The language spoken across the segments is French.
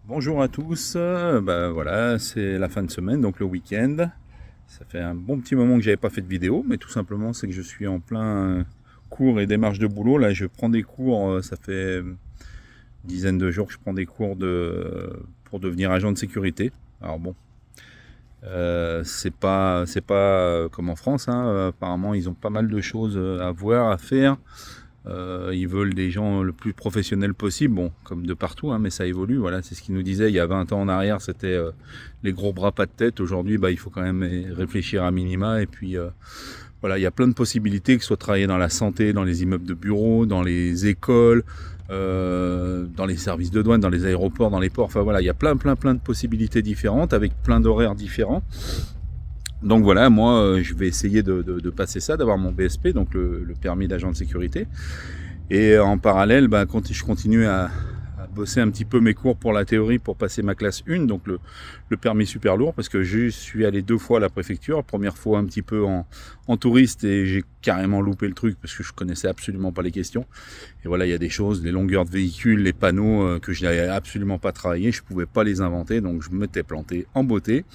Bonjour à tous, voilà, c'est la fin de semaine, donc le week-end. Ça fait un bon petit moment que j'avais pas fait de vidéo, mais tout simplement c'est que je suis en plein cours et démarche de boulot. Là, je prends des cours, ça fait une dizaine de jours que je prends des cours pour devenir agent de sécurité. Alors bon, c'est pas comme en France, hein. Apparemment ils ont pas mal de choses à voir, à faire. Ils veulent des gens le plus professionnels possible, bon, comme de partout, hein, mais ça évolue. Voilà, c'est ce qu'ils nous disaient il y a 20 ans en arrière, c'était les gros bras pas de tête. Aujourd'hui, il faut quand même réfléchir à minima. Et puis, voilà, il y a plein de possibilités, que ce soit travailler dans la santé, dans les immeubles de bureaux, dans les écoles, dans les services de douane, dans les aéroports, dans les ports. Enfin voilà, il y a plein de possibilités différentes, avec plein d'horaires différents. Donc voilà, moi je vais essayer de passer ça, d'avoir mon BSP, donc le permis d'agent de sécurité. Et en parallèle, je continue à bosser un petit peu mes cours pour la théorie pour passer ma classe 1, donc le permis super lourd, parce que je suis allé 2 fois à la préfecture. Première fois un petit peu en touriste et j'ai carrément loupé le truc parce que je connaissais absolument pas les questions. Et voilà, il y a des choses, les longueurs de véhicules, les panneaux que je n'avais absolument pas travaillé, je pouvais pas les inventer, donc je m'étais planté en beauté.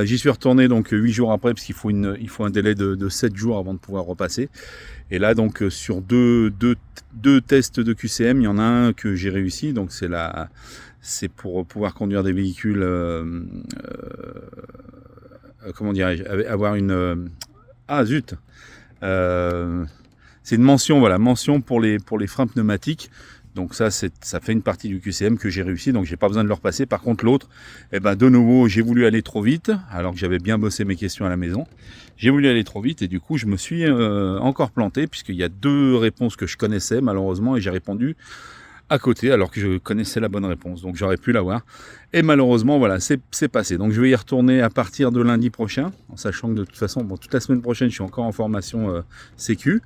J'y suis retourné donc 8 jours après, parce qu'il faut un délai de 7 jours avant de pouvoir repasser. Et là, donc sur deux tests de QCM, il y en a un que j'ai réussi, donc c'est pour pouvoir conduire des véhicules, comment dirais-je, avoir une... ah zut, c'est une mention, voilà, mention pour les freins pneumatiques. Donc ça fait une partie du QCM que j'ai réussi, donc j'ai pas besoin de le repasser. Par contre l'autre, de nouveau j'ai voulu aller trop vite, alors que j'avais bien bossé mes questions à la maison. J'ai voulu aller trop vite et du coup je me suis encore planté, puisqu'il y a 2 réponses que je connaissais malheureusement, et j'ai répondu à côté alors que je connaissais la bonne réponse, donc j'aurais pu l'avoir. Et malheureusement voilà, c'est passé. Donc je vais y retourner à partir de lundi prochain, en sachant que de toute façon, toute la semaine prochaine je suis encore en formation sécu.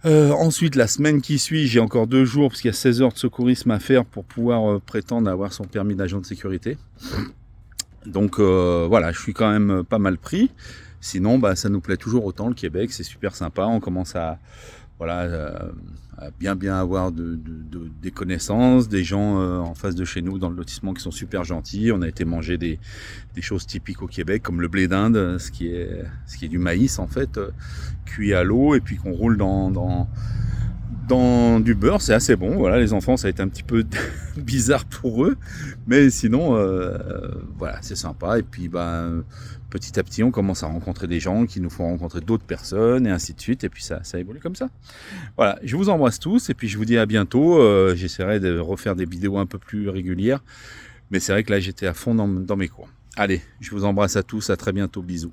Ensuite, la semaine qui suit, j'ai encore 2 jours, parce qu'il y a 16 heures de secourisme à faire pour pouvoir prétendre avoir son permis d'agent de sécurité. Donc voilà, je suis quand même pas mal pris. Sinon, ça nous plaît toujours autant, le Québec, c'est super sympa. On commence à bien avoir des connaissances, des gens en face de chez nous dans le lotissement qui sont super gentils. On a été manger des choses typiques au Québec, comme le blé d'Inde, ce qui est du maïs en fait, cuit à l'eau, et puis qu'on roule dans du beurre. C'est assez bon. Voilà, les enfants, ça a été un petit peu bizarre pour eux, mais sinon voilà, c'est sympa. Et puis petit à petit on commence à rencontrer des gens qui nous font rencontrer d'autres personnes, et ainsi de suite, et puis ça évolue comme ça. Voilà, je vous embrasse tous, et puis je vous dis à bientôt. J'essaierai de refaire des vidéos un peu plus régulières, mais c'est vrai que là j'étais à fond dans mes cours. Allez, je vous embrasse à tous, à très bientôt, bisous.